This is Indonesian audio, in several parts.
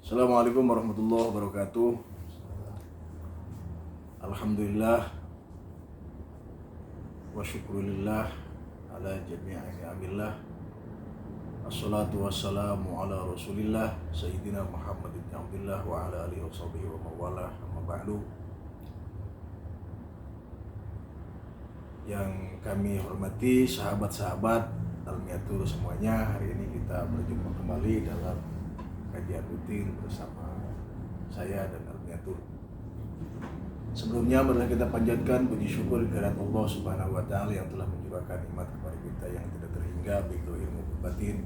Assalamualaikum warahmatullahi wabarakatuh. Alhamdulillah wa syukurillah ala jami'i ni'amillah. Assalatu wassalamu ala rasulillah Sayyidina Muhammad ibn Abdullah wa ala alihi wa sahbihi wa mawalah. Amma ba'du. Yang kami hormati sahabat-sahabat Almiatur semuanya, hari ini kita berjumpa kembali dalam kajian rutin bersama saya dan Almiatur. Sebelumnya marilah kita panjatkan puji syukur kehadirat Allah Subhanahu wa taala yang telah mencurahkan nikmat kepada kita yang tidak terhingga baik ilmu batin.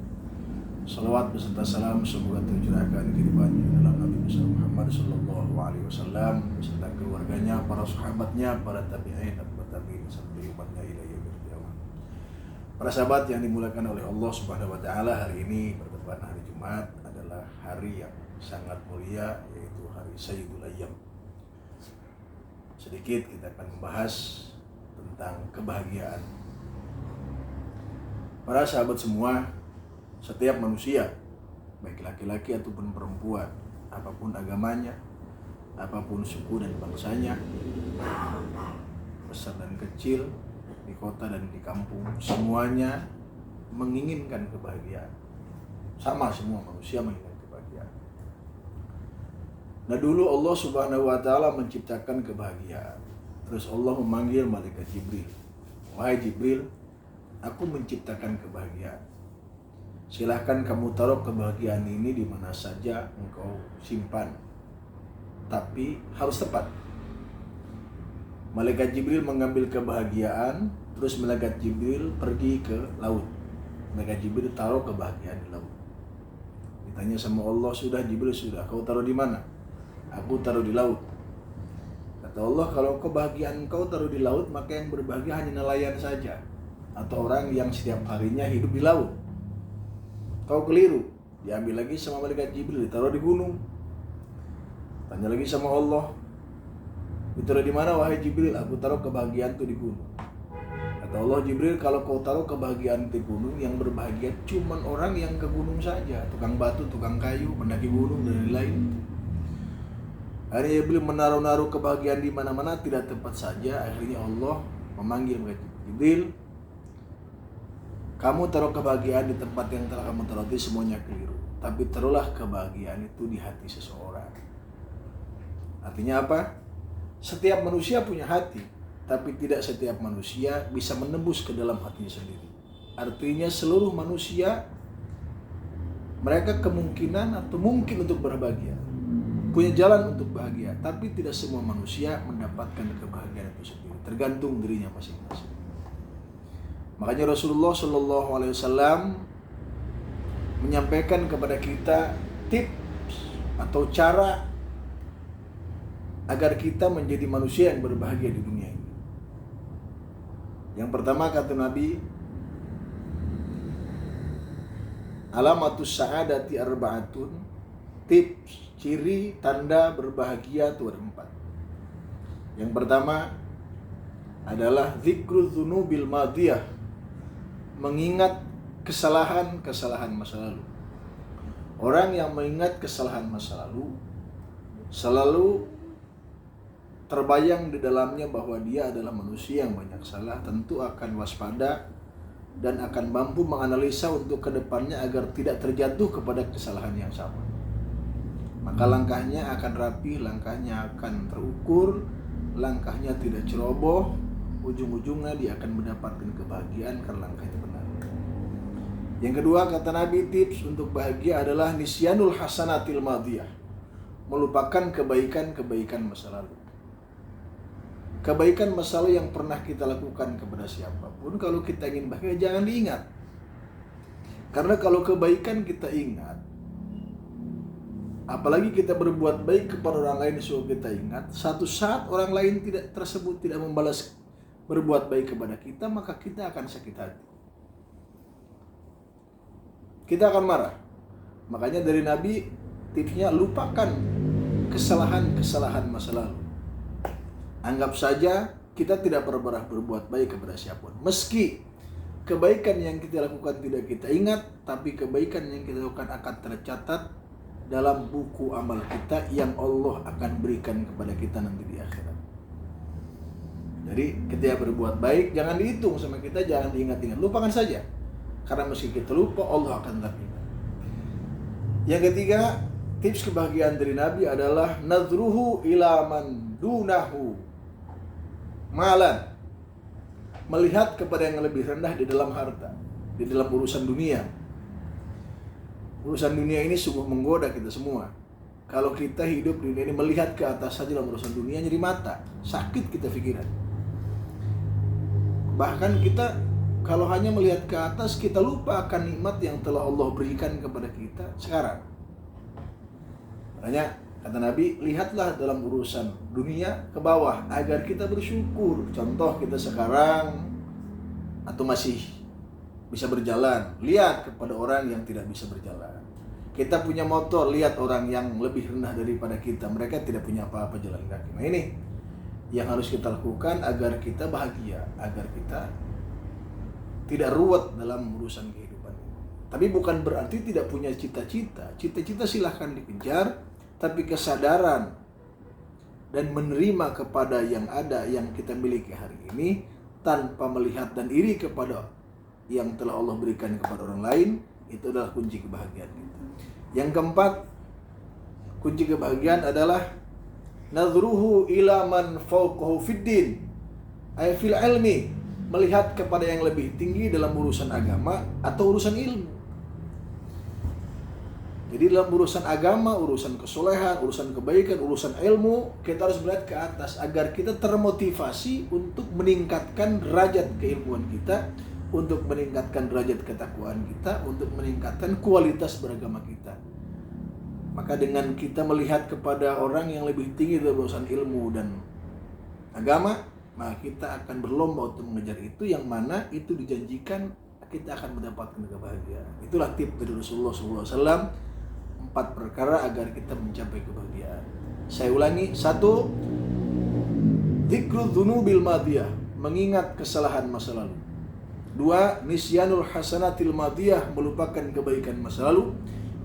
Salawat beserta salam semoga tercurahkan kehidupannya dalam Nabi Muhammad sallallahu alaihi wasallam beserta keluarganya, para sahabatnya, para tabi'in dan tabi'in sampai umatnya ila yaumil qiyamah. Para sahabat yang dimuliakan oleh Allah Subhanahu wa taala, hari ini bertepatan hari Jumat adalah hari yang sangat mulia, yaitu hari Sayyidul Ayyam. Sedikit kita akan membahas tentang kebahagiaan. Para sahabat semua, setiap manusia, baik laki-laki ataupun perempuan, apapun agamanya, apapun suku dan bangsanya, besar dan kecil, di kota dan di kampung, semuanya menginginkan kebahagiaan. Sama semua manusia menginginkan kebahagiaan. Nah, dulu Allah Subhanahu wa taala menciptakan kebahagiaan. Terus Allah memanggil malaikat Jibril. Wahai Jibril, aku menciptakan kebahagiaan. Silahkan kamu taruh kebahagiaan ini di mana saja engkau simpan. Tapi harus tepat. Malaikat Jibril mengambil kebahagiaan, terus malaikat Jibril pergi ke laut. Malaikat Jibril taruh kebahagiaan di laut. Ditanya sama Allah, sudah Jibril, sudah. Kau taruh di mana? Aku taruh di laut. Kata Allah, kalau kebahagiaan kau taruh di laut, maka yang berbahagia hanya nelayan saja, atau orang yang setiap harinya hidup di laut. Kau keliru. Diambil lagi sama malaikat Jibril, ditaruh di gunung. Tanya lagi sama Allah, ditaruh di mana wahai Jibril? Aku taruh kebahagiaan itu di gunung. Kata Allah, Jibril, kalau kau taruh kebahagiaan di gunung, yang berbahagia cuman orang yang ke gunung saja, tukang batu, tukang kayu, pendaki gunung dan lain-lain. Akhirnya Jibril menaruh-naruh kebahagiaan di mana-mana, tidak tepat saja. Akhirnya Allah memanggil mereka, Jibril, kamu taruh kebahagiaan di tempat yang telah kamu taruh itu semuanya keliru. Tapi taruhlah kebahagiaan itu di hati seseorang. Artinya apa? Setiap manusia punya hati, tapi tidak setiap manusia bisa menembus ke dalam hatinya sendiri. Artinya seluruh manusia, mereka kemungkinan atau mungkin untuk berbahagia, punya jalan untuk bahagia, tapi tidak semua manusia mendapatkan kebahagiaan itu sendiri, tergantung dirinya masing-masing. Makanya Rasulullah Shallallahu Alaihi Wasallam menyampaikan kepada kita tips atau cara agar kita menjadi manusia yang berbahagia di dunia ini. Yang pertama kata Nabi, alamatus sa'adati arba'atun, tips ciri tanda berbahagia itu ada 4. Yang pertama adalah zikrul dzunubil madiyah, mengingat kesalahan-kesalahan masa lalu. Orang yang mengingat kesalahan masa lalu selalu terbayang di dalamnya bahwa dia adalah manusia yang banyak salah, tentu akan waspada dan akan mampu menganalisa untuk kedepannya agar tidak terjatuh kepada kesalahan yang sama. Maka langkahnya akan rapi, langkahnya akan terukur, langkahnya tidak ceroboh, ujung-ujungnya dia akan mendapatkan kebahagiaan karena langkahnya benar. Yang kedua kata Nabi, tips untuk bahagia adalah nisyanul hasanatil madiyah, melupakan kebaikan-kebaikan masa lalu. Kebaikan masa lalu yang pernah kita lakukan kepada siapapun, kalau kita ingin bahagia jangan diingat. Karena kalau kebaikan kita ingat, apalagi kita berbuat baik kepada orang lain suruh kita ingat, satu saat orang lain tidak membalas berbuat baik kepada kita, maka kita akan sakit hati. Kita akan marah. Makanya dari Nabi tipsnya, lupakan kesalahan-kesalahan masa lalu. Anggap saja kita tidak pernah berbuat baik kepada siapapun. Meski kebaikan yang kita lakukan tidak kita ingat, tapi kebaikan yang kita lakukan akan tercatat dalam buku amal kita yang Allah akan berikan kepada kita nanti di akhirat. Jadi ketika berbuat baik jangan dihitung sama kita, jangan diingat-ingat, lupakan saja. Karena meski kita lupa, Allah akan tetap ingat. Yang ketiga, tips kebahagiaan dari Nabi adalah nadruhu ila man dunahu malan. Melihat kepada yang lebih rendah di dalam harta, di dalam urusan dunia. Urusan dunia ini sungguh menggoda kita semua. Kalau kita hidup di dunia ini melihat ke atas saja dalam urusan dunia, nyeri mata, sakit kita pikiran. Bahkan kita kalau hanya melihat ke atas, kita lupa akan nikmat yang telah Allah berikan kepada kita sekarang. Makanya kata Nabi, lihatlah dalam urusan dunia ke bawah agar kita bersyukur. Contoh kita sekarang atau masih bisa berjalan, lihat kepada orang yang tidak bisa berjalan. Kita punya motor, lihat orang yang lebih rendah daripada kita, mereka tidak punya apa-apa, jalan kaki. Nah ini yang harus kita lakukan agar kita bahagia, agar kita tidak ruwet dalam urusan kehidupan. Tapi bukan berarti tidak punya cita-cita. Cita-cita silahkan dikejar, tapi kesadaran dan menerima kepada yang ada yang kita miliki hari ini tanpa melihat dan iri kepada yang telah Allah berikan kepada orang lain, itu adalah kunci kebahagiaan kita. Yang keempat, kunci kebahagiaan adalah nadruhu ila man fawqahu fiddin ay fil ilmi, melihat kepada yang lebih tinggi dalam urusan agama atau urusan ilmu. Jadi dalam urusan agama, urusan kesolehan, urusan kebaikan, urusan ilmu, kita harus melihat ke atas agar kita termotivasi untuk meningkatkan derajat keilmuan kita, untuk meningkatkan derajat ketakwaan kita, untuk meningkatkan kualitas beragama kita. Maka dengan kita melihat kepada orang yang lebih tinggi dalam urusan ilmu dan agama, maka kita akan berlomba untuk mengejar itu, yang mana itu dijanjikan kita akan mendapatkan kebahagiaan. Itulah tip dari Rasulullah SAW, 4 perkara agar kita mencapai kebahagiaan. Saya ulangi, 1, dzikrul dzunubil madiyah, mengingat kesalahan masa lalu. 2, nisyanul hasanatil madiyah, melupakan kebaikan masa lalu.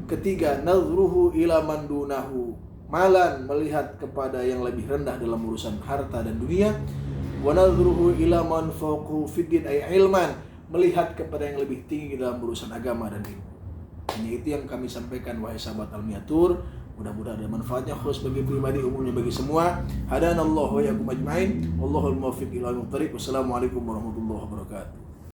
3, nadruhu ila man dunahu malan, melihat kepada yang lebih rendah dalam urusan harta dan dunia. Wa nadruhu ila man fawqahu fiddin ay ilman, melihat kepada yang lebih tinggi dalam urusan agama dan ilmu. Ini itu yang kami sampaikan, wahai sahabat Al-Miatur. Mudah-mudahan ada manfaatnya, khusus bagi pribadi, umumnya bagi semua. Hadanallahu wa iyyakum ajmain. Wallahul muwaffiq ila aqwamit thoriq. Wassalamualaikum warahmatullahi wabarakatuh.